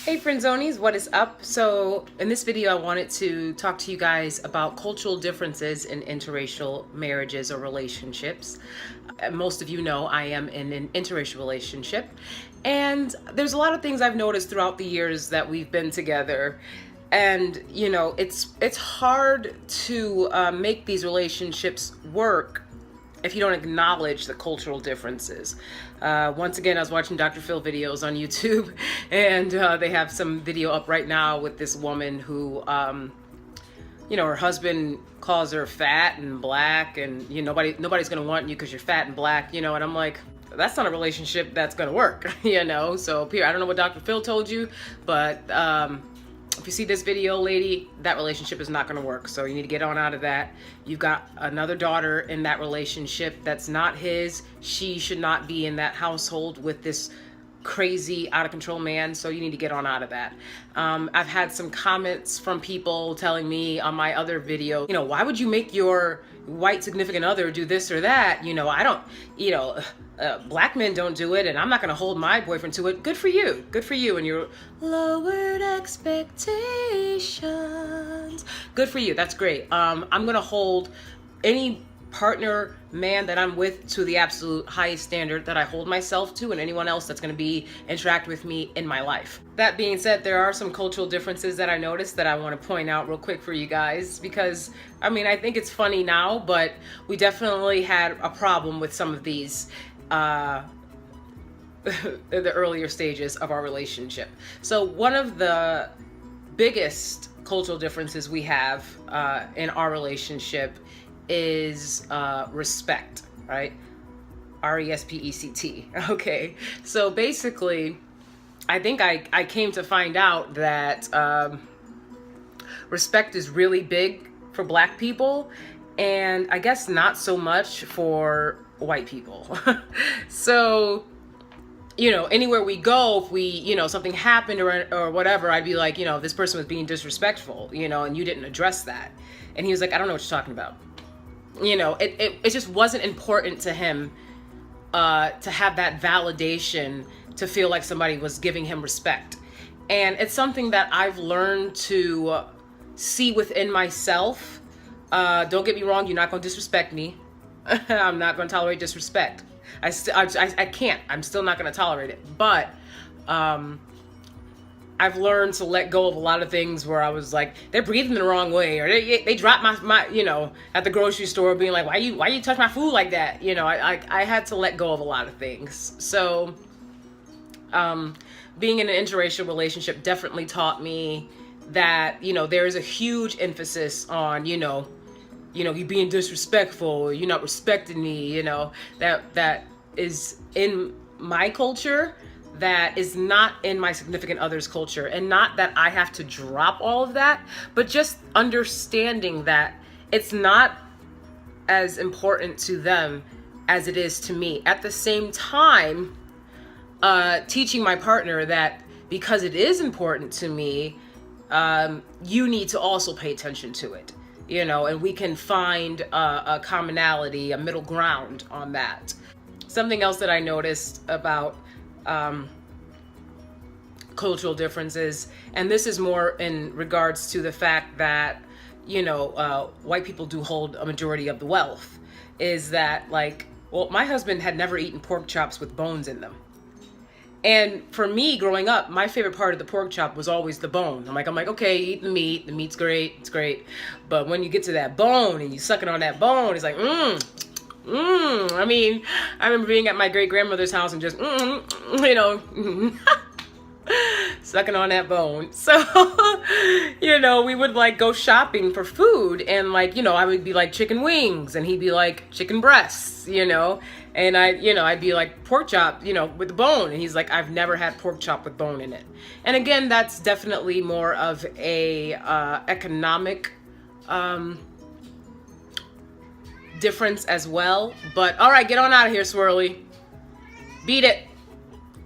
Hey friendzonies, what is up? So in this video I wanted to talk to you guys about cultural differences in interracial marriages or relationships. Most of you know I am in an interracial relationship, and there's a lot of things I've noticed throughout the years that we've been together. And it's hard to make these relationships work if you don't acknowledge the cultural differences. Once again, I was watching Dr. Phil videos on YouTube, and they have some video up right now with this woman who, her husband calls her fat and black, and nobody's gonna want you because you're fat and black, and I'm like, that's not a relationship that's gonna work, So Pierre, I don't know what Dr. Phil told you, but if you see this video, lady, that relationship is not going to work. So you need to get on out of that. You've got another daughter in that relationship that's not his. She should not be in that household with this crazy, out of control man. So you need to get on out of that. I've had some comments from people telling me on my other video, why would you make your white significant other do this or that? I don't, black men don't do it, and I'm not going to hold my boyfriend to it. Good for you. Good for you. And your lowered expectations. Good for you. That's great. I'm going to hold any partner, man that I'm with to the absolute highest standard that I hold myself to, and anyone else that's going to interact with me in my life. That being said, there are some cultural differences that I noticed that I want to point out real quick for you guys, because I think it's funny now, but we definitely had a problem with some of these in the earlier stages of our relationship. So one of the biggest cultural differences we have in our relationship is respect, right? RESPECT. Okay, so basically I think I came to find out that respect is really big for black people, and I guess not so much for white people. So anywhere we go, if we, something happened or whatever, I'd be like, this person was being disrespectful, and you didn't address that. And he was like, I don't know what you're talking about. It just wasn't important to him to have that validation, to feel like somebody was giving him respect. And it's something that I've learned to see within myself. Don't get me wrong, you're not going to disrespect me. I'm not going to tolerate disrespect. I can't. I'm still not going to tolerate it. But I've learned to let go of a lot of things where I was like, they're breathing the wrong way, or they dropped my at the grocery store, being like, why you touch my food like that? I had to let go of a lot of things. So being in an interracial relationship definitely taught me that there is a huge emphasis on you being disrespectful, you're not respecting me, that is in my culture, that is not in my significant other's culture. And not that I have to drop all of that, but just understanding that it's not as important to them as it is to me. At the same time, teaching my partner that because it is important to me, you need to also pay attention to it, and we can find a commonality, a middle ground on that. Something else that I noticed about cultural differences, and this is more in regards to the fact that white people do hold a majority of the wealth, is that my husband had never eaten pork chops with bones in them. And for me, growing up, my favorite part of the pork chop was always the bone. I'm like, okay, eat the meat's great, it's great. But when you get to that bone and you sucking on that bone, it's like, I remember being at my great grandmother's house and just, sucking on that bone. So, we would go shopping for food, and I would be like chicken wings, and he'd be like chicken breasts, and I'd be like pork chop, with the bone, and he's like, I've never had pork chop with bone in it. And again, that's definitely more of a economic difference as well. But all right, get on out of here, Swirly. Beat it.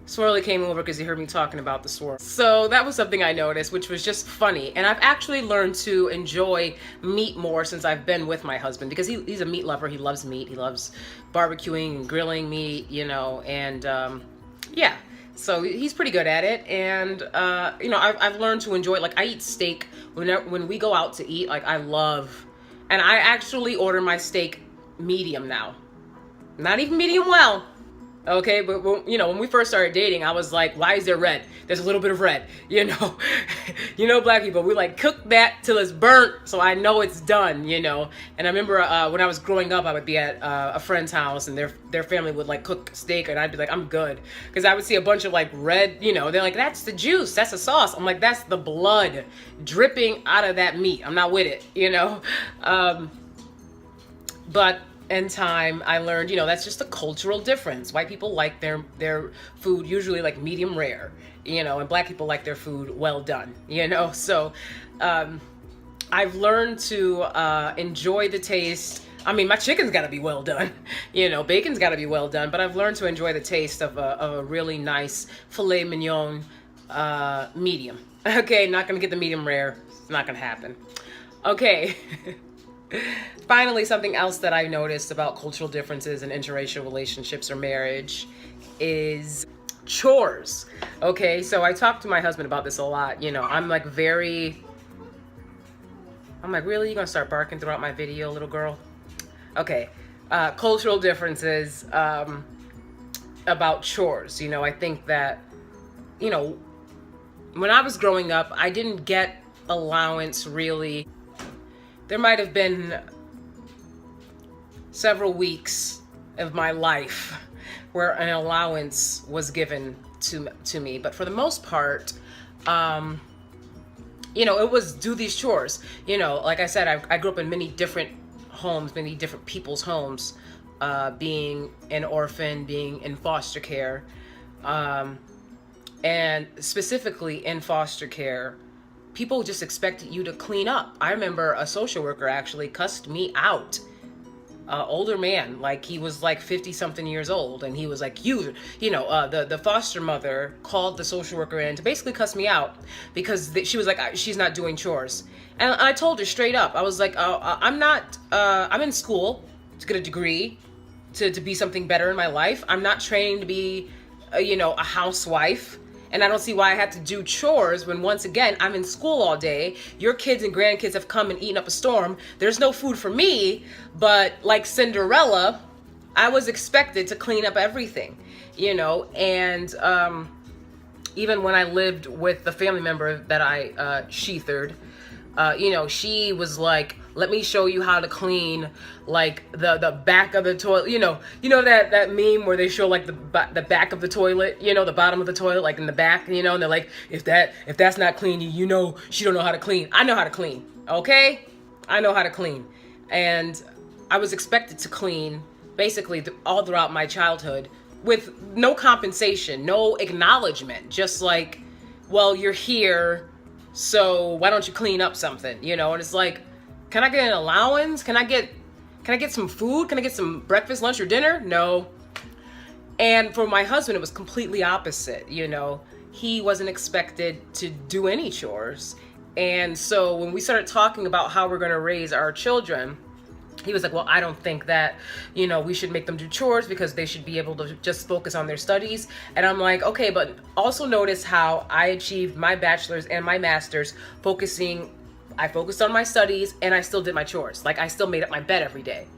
Swirly came over because he heard me talking about the swirl. So that was something I noticed, which was just funny. And I've actually learned to enjoy meat more since I've been with my husband, because he's a meat lover. He loves meat. He loves barbecuing and grilling meat, and yeah. So he's pretty good at it, and you know, I've learned to enjoy it. Like I eat steak when we go out to eat. Like I love, and I actually order my steak medium now, not even medium well. Okay, but you know, when we first started dating, I was like, "Why is there red? There's a little bit of red." You know, you know, black people, we like cook that till it's burnt, so I know it's done. You know, and I remember when I was growing up, I would be at a friend's house, and their family would like cook steak, and I'd be like, "I'm good," because I would see a bunch of like red. You know, they're like, "That's the juice, that's the sauce." I'm like, "That's the blood dripping out of that meat." I'm not with it. You know, but in time I learned, you know, that's just a cultural difference. White people like their food usually like medium rare, you know, and black people like their food well done, you know. So I've learned to enjoy the taste. I mean, my chicken's got to be well done, you know, bacon's got to be well done, but I've learned to enjoy the taste of a really nice filet mignon medium. Okay, not gonna get the medium rare. It's not gonna happen. Okay. Finally, something else that I noticed about cultural differences in interracial relationships or marriage is chores. Okay, so I talked to my husband about this a lot. You know, I'm like, really? You gonna start barking throughout my video, little girl? Okay, cultural differences about chores. You know, I think that, you know, when I was growing up, I didn't get allowance really. There might have been several weeks of my life where an allowance was given to me, but for the most part, you know, it was do these chores. You know, like I said, I grew up in many different homes, many different people's homes, being an orphan, being in foster care, and specifically in foster care, people just expected you to clean up. I remember a social worker actually cussed me out. Older man, like he was like 50 something years old, and he was like, you know, the foster mother called the social worker in to basically cuss me out because she was like, she's not doing chores. And I told her straight up, I was like, I'm not, I'm in school to get a degree to be something better in my life. I'm not trained to be, you know, a housewife. And I don't see why I have to do chores when, once again, I'm in school all day. Your kids and grandkids have come and eaten up a storm. There's no food for me, but like Cinderella, I was expected to clean up everything, you know. And even when I lived with the family member that I sheathered, you know, she was like, let me show you how to clean like the back of the toilet. You know that meme where they show like the back of the toilet, you know, the bottom of the toilet, like in the back, you know, and they're like, if that's not clean, you know, she don't know how to clean. I know how to clean. Okay. I know how to clean. And I was expected to clean basically all throughout my childhood with no compensation, no acknowledgement, just like, well, you're here, so why don't you clean up something, you know? And it's like, can I get an allowance? Can I get some food? Can I get some breakfast, lunch, or dinner? No. And for my husband, it was completely opposite. You know, he wasn't expected to do any chores. And so when we started talking about how we're going to raise our children, he was like, well, I don't think that, you know, we should make them do chores because they should be able to just focus on their studies. And I'm like, okay, but also notice how I achieved my bachelor's and my master's I focused on my studies and I still did my chores. Like I still made up my bed every day.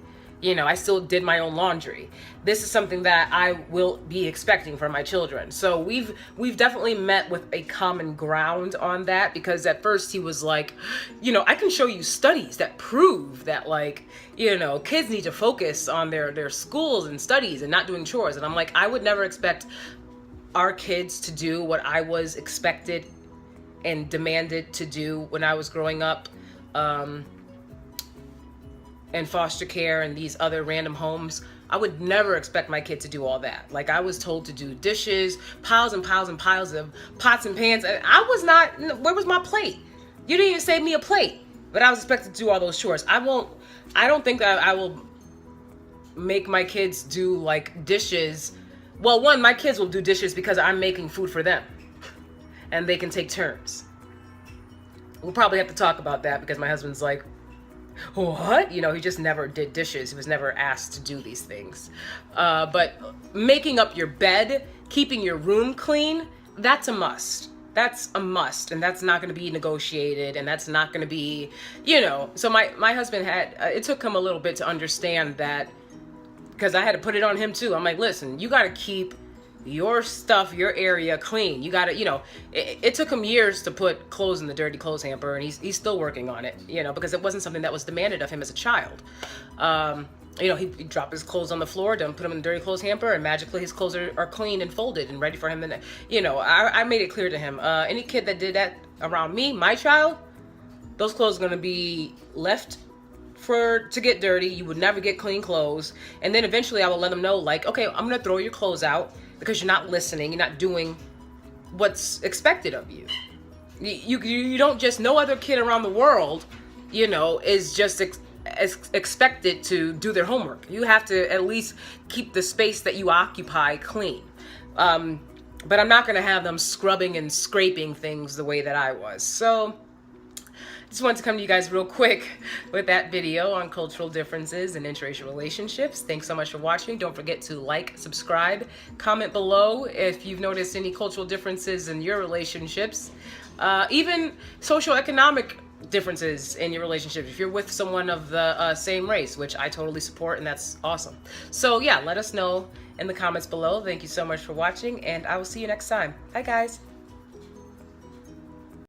You know, I still did my own laundry. This is something that I will be expecting from my children. So we've definitely met with a common ground on that, because at first he was like, you know, I can show you studies that prove that, like, you know, kids need to focus on their schools and studies and not doing chores. And I'm like, I would never expect our kids to do what I was expected and demanded to do when I was growing up in foster care and these other random homes. I would never expect my kid to do all that. Like I was told to do dishes, piles and piles and piles of pots and pans. And I was not, where was my plate? You didn't even save me a plate, but I was expected to do all those chores. I don't think that I will make my kids do like dishes. Well, one, my kids will do dishes because I'm making food for them. And they can take turns. We'll probably have to talk about that because my husband's like, what? You know, he just never did dishes. He was never asked to do these things. But making up your bed, keeping your room clean, that's a must. That's a must, and that's not going to be negotiated, and that's not going to be, you know. So my husband had, it took him a little bit to understand that, because I had to put it on him too. I'm like, listen, you got to keep your stuff, your area clean. You got to, you know, it took him years to put clothes in the dirty clothes hamper, and he's still working on it, you know, because it wasn't something that was demanded of him as a child. You know, he'd drop his clothes on the floor, put them in the dirty clothes hamper, and magically his clothes are clean and folded and ready for him. And, you know, I made it clear to him, any kid that did that around me, my child, those clothes are going to be left to get dirty. You would never get clean clothes. And then eventually I will let them know, like, okay, I'm going to throw your clothes out because you're not listening. You're not doing what's expected of you. You don't just, no other kid around the world, you know, is just expected to do their homework. You have to at least keep the space that you occupy clean. But I'm not going to have them scrubbing and scraping things the way that I was. So just wanted to come to you guys real quick with that video on cultural differences and interracial relationships. Thanks so much for watching. Don't forget to like, subscribe, comment below if you've noticed any cultural differences in your relationships. Even socioeconomic differences in your relationship. If you're with someone of the same race, which I totally support, and that's awesome. So yeah, let us know in the comments below. Thank you so much for watching, and I will see you next time. Bye guys.